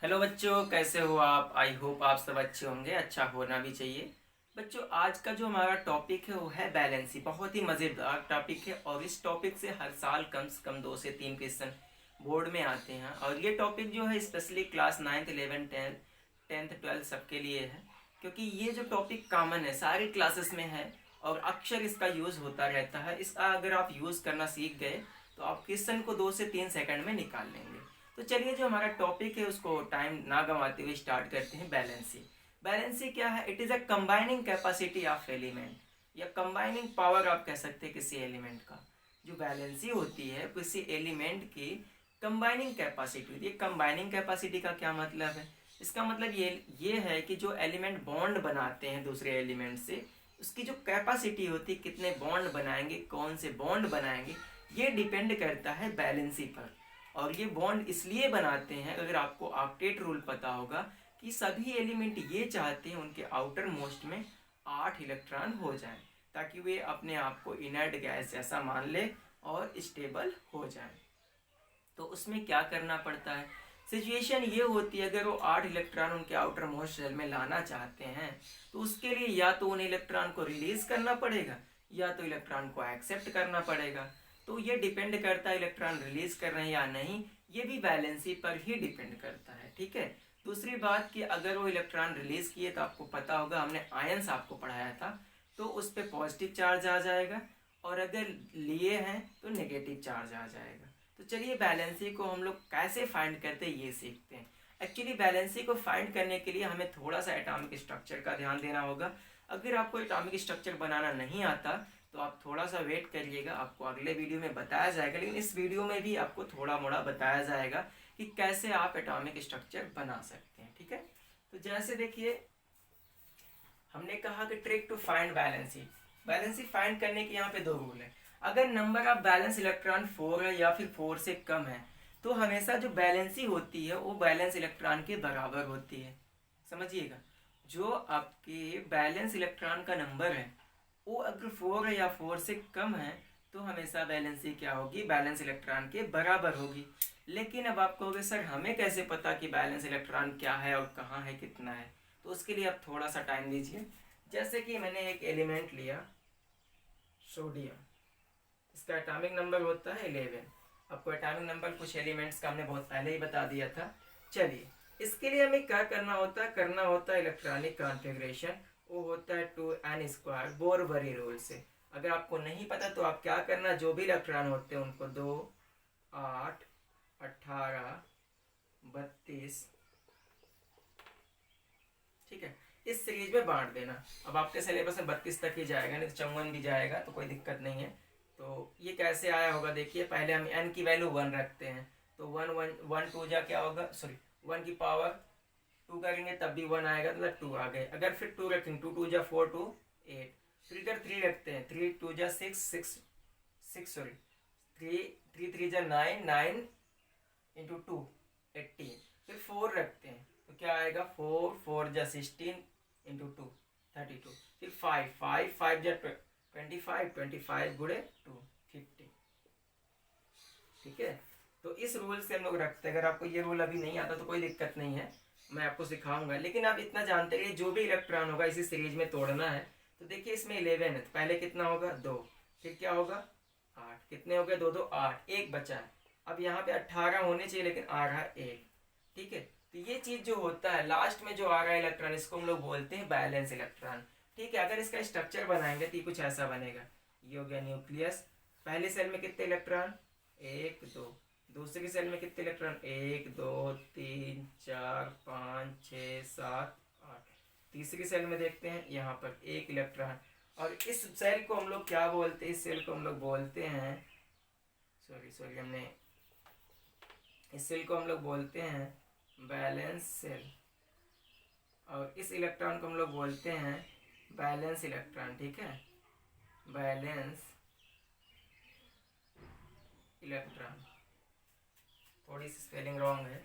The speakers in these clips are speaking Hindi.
हेलो बच्चों, कैसे हो आप? आई होप आप सब अच्छे होंगे। अच्छा होना भी चाहिए। बच्चों, आज का जो हमारा टॉपिक है वो है बैलेंसी। बहुत ही मज़ेदार टॉपिक है और इस टॉपिक से हर साल कम से कम 2 से 3 क्वेश्चन बोर्ड में आते हैं। और ये टॉपिक जो है specially class 9th 11th 10th 12th सबके लिए है, क्योंकि ये जो टॉपिक कॉमन है, सारी क्लासेस में है और अक्सर इसका यूज़ होता रहता है। इसका अगर आप यूज़ करना सीख गए तो आप क्वेश्चन को 2 से 3 सेकंड में निकाल लेंगे। तो चलिए, जो हमारा टॉपिक है उसको टाइम ना गंवाते हुए स्टार्ट करते हैं। बैलेंसी। बैलेंसी क्या है? It is a combining capacity of element, या कंबाइनिंग पावर आप कह सकते हैं किसी एलिमेंट का। जो बैलेंसी होती है किसी एलिमेंट की कंबाइनिंग कैपेसिटी होती है। कंबाइनिंग कैपेसिटी का क्या मतलब है? इसका मतलब ये है कि जो एलिमेंट बॉन्ड बनाते हैं दूसरे एलिमेंट से, उसकी जो कैपेसिटी होती है, कितने बॉन्ड बनाएंगे, कौन से बॉन्ड बनाएंगे, ये डिपेंड करता है बैलेंसी पर। और ये बॉन्ड इसलिए बनाते हैं, अगर आपको ऑक्टेट रूल पता होगा, कि सभी एलिमेंट ये चाहते हैं उनके आउटर मोस्ट में 8 इलेक्ट्रॉन हो जाएं, ताकि वे अपने आप को इनर्ट गैस जैसा मान ले और स्टेबल हो जाएं। तो उसमें क्या करना पड़ता है? सिचुएशन ये होती है, अगर वो 8 इलेक्ट्रॉन उनके आउटर मोस्ट शेल में लाना चाहते हैं तो उसके लिए या तो उन इलेक्ट्रॉन को रिलीज करना पड़ेगा या तो इलेक्ट्रॉन को एक्सेप्ट करना पड़ेगा। तो ये डिपेंड करता है इलेक्ट्रॉन रिलीज कर रहे हैं या नहीं, ये भी बैलेंसी पर ही डिपेंड करता है। ठीक है। दूसरी बात कि अगर वो इलेक्ट्रॉन रिलीज किए तो आपको पता होगा, हमने आयंस आपको पढ़ाया था, तो उस पर पॉजिटिव चार्ज आ जाएगा, और अगर लिए हैं तो नेगेटिव चार्ज आ जाएगा। तो चलिए, बैलेंसी को हम लोग कैसे फाइंड करते हैं ये सीखते हैं। एक्चुअली बैलेंसी को फाइंड करने के लिए हमें थोड़ा सा एटॉमिक स्ट्रक्चर का ध्यान देना होगा। अगर आपको एटॉमिक स्ट्रक्चर बनाना नहीं आता तो आप थोड़ा सा वेट करिएगा, आपको अगले वीडियो में बताया जाएगा। लेकिन इस वीडियो में भी आपको थोड़ा मोड़ा बताया जाएगा कि कैसे आप एटॉमिक स्ट्रक्चर बना सकते हैं। ठीक है। तो जैसे देखिए, हमने कहा कि trick to find valency. Valency find करने के यहाँ पे 2 रूल है। अगर नंबर ऑफ बैलेंस इलेक्ट्रॉन 4 है या फिर 4 से कम है, तो हमेशा जो बैलेंसी होती है वो बैलेंस इलेक्ट्रॉन के बराबर होती है। समझिएगा, जो आपके बैलेंस इलेक्ट्रॉन का नंबर है वो अगर 4 है या 4 से कम है, तो हमेशा बैलेंसी क्या होगी? बैलेंस इलेक्ट्रॉन के बराबर होगी। लेकिन अब आप कहोगे सर हमें कैसे पता कि बैलेंस इलेक्ट्रॉन क्या है और कहाँ है, कितना है? तो उसके लिए आप थोड़ा सा टाइम दीजिए। जैसे कि मैंने एक एलिमेंट लिया, सोडियम। इसका एटॉमिक नंबर होता है 11। आपको एटॉमिक नंबर कुछ एलिमेंट्स का हमने बहुत पहले ही बता दिया था। चलिए, इसके लिए हमें क्या करना होता है इलेक्ट्रॉनिक कॉन्फ़िगरेशन। वो होता है 2n² बोर-बरी रूल से। अगर आपको नहीं पता तो आप क्या करना, जो भी इलेक्ट्रॉन होते हैं उनको 2, 8, 18, 32, ठीक है, इस सीरीज में बांट देना। अब आपके सिलेबस में 32 तक ही जाएगा, नहीं तो 54 भी जाएगा, तो कोई दिक्कत नहीं है। तो ये कैसे आया होगा? देखिए, पहले हम n की वैल्यू 1 रखते हैं, तो 1 2 जा क्या होगा, सॉरी 1 की पावर 2 करेंगे तब भी 1 आएगा, तो 2 आ गए। अगर फिर 2 रखेंगे, 2 2 जा 4 2 8, फिर इधर 3 रखते हैं, 3 2 जा 6 6 6 सॉरी 3 3 3 जा 9 9 इंटू 2 18, फिर 4 रखते हैं तो क्या आएगा, 4 4 जा 16 इंटू 2 32, फिर 5 5 5 जा 25 25 गुड़े 2 50। ठीक है। तो इस रूल से हम लोग रखते हैं। अगर आपको ये रूल अभी नहीं आता तो कोई दिक्कत नहीं है, मैं आपको सिखाऊंगा। लेकिन आप इतना जानते रहिए, जो भी इलेक्ट्रॉन होगा इसी सीरीज में तोड़ना है। तो देखिए, इसमें 11 है, तो पहले कितना होगा 2, फिर क्या होगा 8, कितने हो गए 2 2 8, एक बचा है। अब यहाँ पे 18 होने चाहिए लेकिन आ रहा है 1। ठीक है। तो ये चीज जो होता है लास्ट में जो आ रहा है इलेक्ट्रॉन, इसको हम लोग बोलते हैं बैलेंस इलेक्ट्रॉन। ठीक है। अगर इसका स्ट्रक्चर बनाएंगे तो ये कुछ ऐसा बनेगा। ये हो गया न्यूक्लियस। पहले सेल में कितने इलेक्ट्रॉन, 1 2। दूसरी सेल में कितने इलेक्ट्रॉन, 1 2 3 4 5 6 7 8। तीसरी सेल में देखते हैं, यहाँ पर 1 इलेक्ट्रॉन। और इस सेल को हम लोग क्या बोलते हैं? इस सेल को हम लोग बोलते हैं, सॉरी हमने इस सेल को हम लोग बोलते हैं बैलेंस सेल, और इस इलेक्ट्रॉन को हम लोग बोलते हैं बैलेंस इलेक्ट्रॉन। ठीक है, बैलेंस इलेक्ट्रॉन। थोड़ी सी स्पेलिंग रॉन्ग है।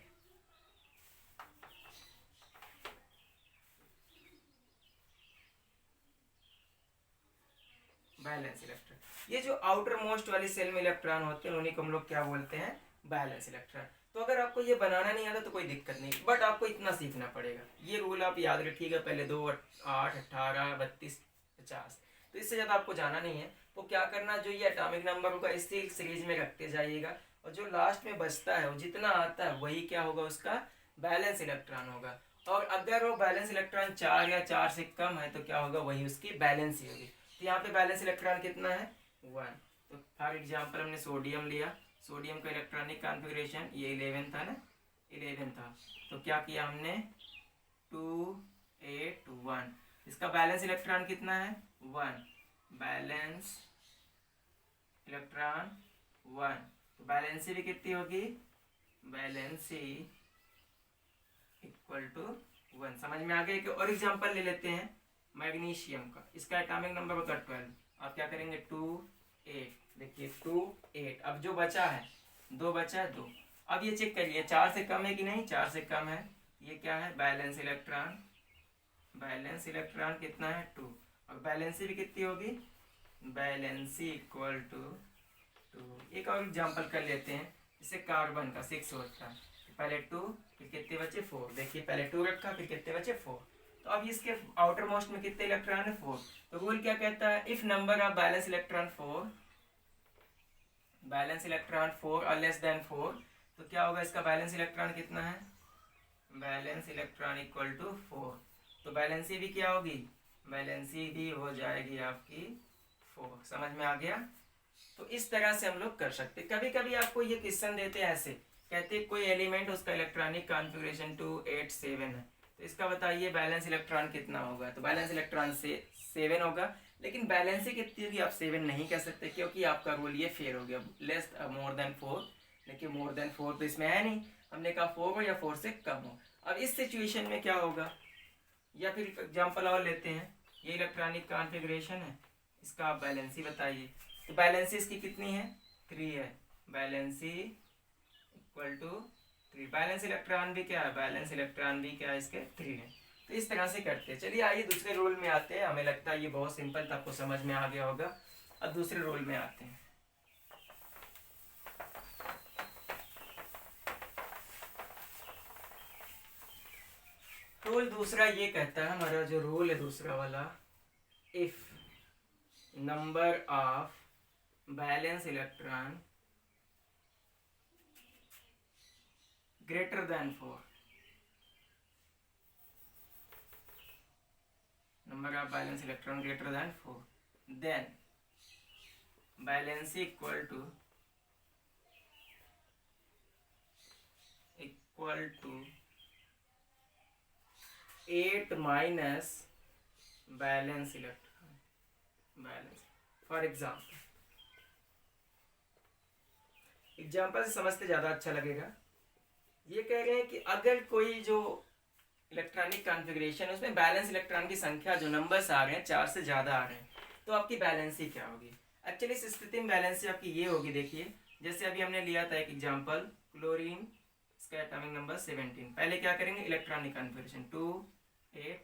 Balance electron. ये जो आउटर मोस्ट वाली सेल में इलेक्ट्रॉन होते हैं उन्हीं को हम लोग क्या बोलते हैं? Balance electron. तो अगर आपको ये बनाना नहीं आता तो कोई दिक्कत नहीं, बट आपको इतना सीखना पड़ेगा। ये रूल आप याद रखिएगा, पहले 2, 8, 18, 32, 50, तो इससे ज़्यादा आपको जाना नहीं है। तो क्या करना, जो ये एटॉमिक नंबर होगा इसी सीरीज में रखते जाइएगा, और जो लास्ट में बचता है वो जितना आता है वही क्या होगा, उसका बैलेंस इलेक्ट्रॉन होगा। और अगर वो बैलेंस इलेक्ट्रॉन 4 या 4 से कम है तो क्या होगा, वही उसकी बैलेंस ही होगी। तो यहाँ पे बैलेंस इलेक्ट्रॉन कितना है, 1। तो फॉर एग्जाम्पल हमने सोडियम लिया, सोडियम का इलेक्ट्रॉनिक कॉन्फ़िगरेशन ये 11 था ना, 11 था। तो क्या किया हमने, 2, 8, 1, इसका बैलेंस इलेक्ट्रॉन कितना है, 1, बैलेंस इलेक्ट्रॉन 1। तो बैलेंसी भी कितनी होगी, बैलेंसी इक्वल टू 1। समझ में आ गया। कि और एग्जांपल ले लेते हैं मैग्नीशियम का, इसका एटॉमिक नंबर होगा 12। आप क्या करेंगे, 2, 8, देखिए 2, 8। अब जो बचा है 2 बचा है, 2। अब ये चेक करिए 4 से कम है कि नहीं, 4 से कम है। ये क्या है, बैलेंस इलेक्ट्रॉन, बैलेंस इलेक्ट्रॉन कितना है, 2। और बैलेंसी भी कितनी होगी, बैलेंसी इक्वल टू 2। एक और एग्जांपल कर लेते हैं, जैसे कार्बन का 6 होता है, पहले 2, फिर कितने बचे, 4। देखिए पहले 2 रखा, फिर कितने बचे, 4। तो अब इसके आउटर मोस्ट में कितने इलेक्ट्रॉन है, 4। तो रूल क्या कहता है, if number of valence electron 4, balance electron 4 और लेस देन 4, तो क्या होगा, इसका बैलेंस इलेक्ट्रॉन कितना है, बैलेंस इलेक्ट्रॉन इक्वल टू 4। तो बैलेंसी भी क्या होगी, बैलेंसी भी हो जाएगी आपकी 4। समझ में आ गया। तो इस तरह से हम लोग कर सकते। कभी कभी आपको ये क्वेश्चन देते हैं ऐसे, कहते हैं कोई एलिमेंट उसका इलेक्ट्रॉनिक कॉन्फ़िगरेशन 287 है, तो इसका बताइए बैलेंस इलेक्ट्रॉन कितना होगा। तो बैलेंस इलेक्ट्रॉन से 7 होगा, लेकिन बैलेंस कितनी होगी आप 7 नहीं कह सकते, क्योंकि आपका रूल ये फेल हो गया, लेस मोर देन 4। देखिए मोर देन 4 तो इसमें है नहीं, हमने कहा 4 हो या 4 से कम हो। अब इस सिचुएशन में क्या होगा, या फिर एग्जाम्पल और लेते हैं, ये इलेक्ट्रॉनिक कॉन्फ़िगरेशन है, इसका आप बैलेंसी बताइए। तो बैलेंसी इसकी कितनी है, 3 है, valency equal to 3। Valence electron भी क्या है, बैलेंस इलेक्ट्रॉन भी क्या है, इसके 3 है। तो इस तरह से करते हैं। चलिए आइए दूसरे रोल में आते हैं। हमें लगता है ये बहुत सिंपल था, आपको समझ में आ गया होगा। अब दूसरे रोल में आते हैं। रोल दूसरा ये कहता है, हमारा जो रोल है दूसरा वाला, if number of valence electron greater than 4, number of valence electron greater than 4, then valence equal to 8 minus valence electron, valence. For example से समझते ज़्यादा अच्छा लगेगा। ये कह रहे हैं कि अगर कोई जो इलेक्ट्रॉनिक कॉन्फ़िगरेशन है उसमें बैलेंस इलेक्ट्रॉन की संख्या, जो नंबर्स आ रहे हैं 4 से ज़्यादा आ रहे हैं, तो आपकी बैलेंसी क्या होगी। एक्चुअली इस स्थिति में बैलेंसी आपकी ये होगी, देखिए जैसे अभी हमने लिया था एक एग्जाम्पल, क्लोरीन, इसका एटॉमिक नंबर 17। पहले क्या करेंगे, इलेक्ट्रॉनिक कॉन्फ़िगरेशन 2, 8,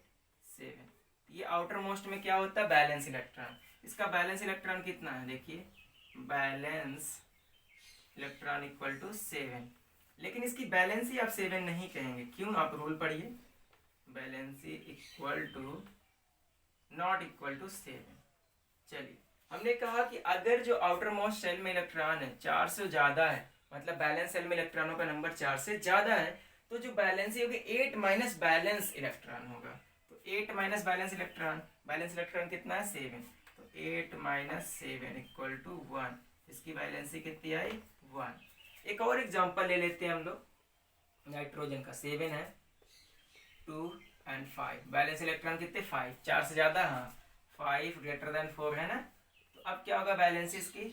7। ये आउटर मोस्ट में क्या होता है, बैलेंस इलेक्ट्रॉन। इसका बैलेंस इलेक्ट्रॉन कितना है, देखिए बैलेंस इलेक्ट्रॉन इक्वल टू 7। लेकिन इसकी बैलेंसी आप 7 नहीं कहेंगे, क्यों, आप रूल पढ़िए, valency equal to not equal to 7। चलिए हमने कहा कि अगर जो आउटर मोस्ट सेल में इलेक्ट्रॉन है 4 से ज़्यादा है, मतलब बैलेंस सेल में इलेक्ट्रॉनों का नंबर 4 से ज़्यादा है, तो जो बैलेंसी होगी 8 माइनस बैलेंस इलेक्ट्रॉन होगा। तो 8 माइनस बैलेंस इलेक्ट्रॉन कितना है, 7। तो 8 माइनस 7 इक्वल टू 1। इसकी बैलेंसी कितनी आई, 1। एक और एग्जांपल ले लेते हैं हम लोग, नाइट्रोजन का 7 है, 2 एंड 5। बैलेंस इलेक्ट्रॉन कितने, 5। 4 से ज़्यादा, हाँ, 5 ग्रेटर देन 4 है ना। तो अब क्या होगा बैलेंसी इसकी,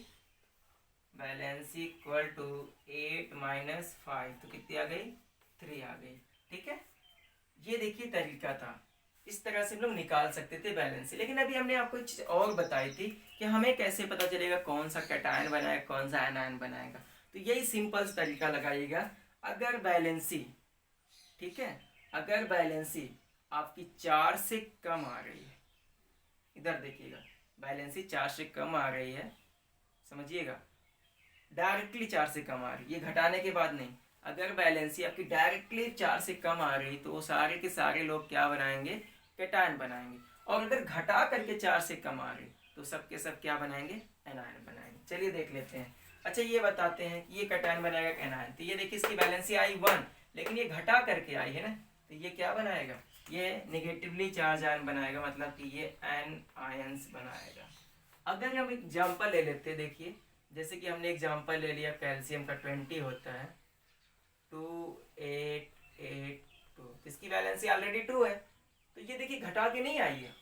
बैलेंसी इक्वल टू 8 माइनस 5, तो कितनी आ गई, 3 आ गई। ठीक है, ये देखिए तरीका था, इस तरह से हम लोग निकाल सकते थे बैलेंसी। लेकिन अभी हमने आपको एक चीज़ और बताई थी कि हमें कैसे पता चलेगा कौन सा कैटायन बनाएगा, कौन सा एनायन बनाएगा। तो यही सिंपल तरीका लगाइएगा। अगर बैलेंसी, ठीक है, अगर बैलेंसी आपकी 4 से कम आ रही है, इधर देखिएगा, बैलेंसी 4 से कम आ रही है, समझिएगा, डायरेक्टली 4 से कम आ रही, ये घटाने के बाद नहीं। अगर बैलेंसी आपकी डायरेक्टली 4 से कम आ रही तो वो सारे के सारे लोग क्या बनाएंगे, कैटायन बनाएंगे। और अगर घटा करके 4 से कम आ रही तो सब के सब क्या बनाएंगे, एनायन बनाएंगे। चलिए देख लेते हैं। अच्छा ये बताते हैं कि ये कैटायन बनाएगा एनायन, तो ये देखिए इसकी बैलेंसी आई 1, लेकिन ये घटा करके आई है ना, तो ये क्या बनाएगा, ये नेगेटिवली चार्ज आयन बनाएगा, मतलब कि ये एन आयंस बनाएगा। अगर हम एग्जाम्पल ले लेते हैं, देखिए जैसे कि हमने एग्जाम्पल ले लिया कैल्शियम का 20 होता है 2882, इसकी वैलेंसी ऑलरेडी 2 है, तो ये देखिए घटा के नहीं आई है,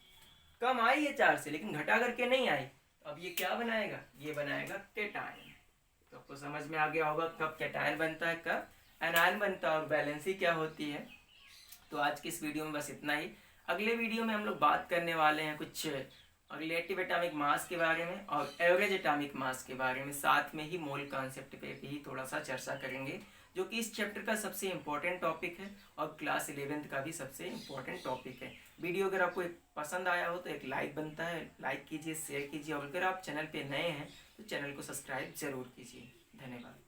कम आई है 4 से लेकिन घटा करके नहीं आई। तो अब ये क्या बनाएगा, ये बनाएगा कैटायन। तो आपको समझ में आ गया होगा कब कैटायन बनता है, कब एनायन बनता है और बैलेंसी क्या होती है। तो आज की इस वीडियो में बस इतना ही। अगले वीडियो में हम लोग बात करने वाले हैं कुछ रिलेटिव एटॉमिक मास के बारे में और एवरेज एटॉमिक मास के बारे में, साथ में ही मोल कॉन्सेप्ट पे भी थोड़ा सा चर्चा करेंगे, जो कि इस चैप्टर का सबसे इम्पोर्टेंट टॉपिक है और क्लास 11th का भी सबसे इम्पोर्टेंट टॉपिक है। वीडियो अगर आपको पसंद आया हो तो एक लाइक बनता है, लाइक कीजिए, शेयर कीजिए, और अगर आप चैनल पे नए हैं तो चैनल को सब्सक्राइब जरूर कीजिए। धन्यवाद।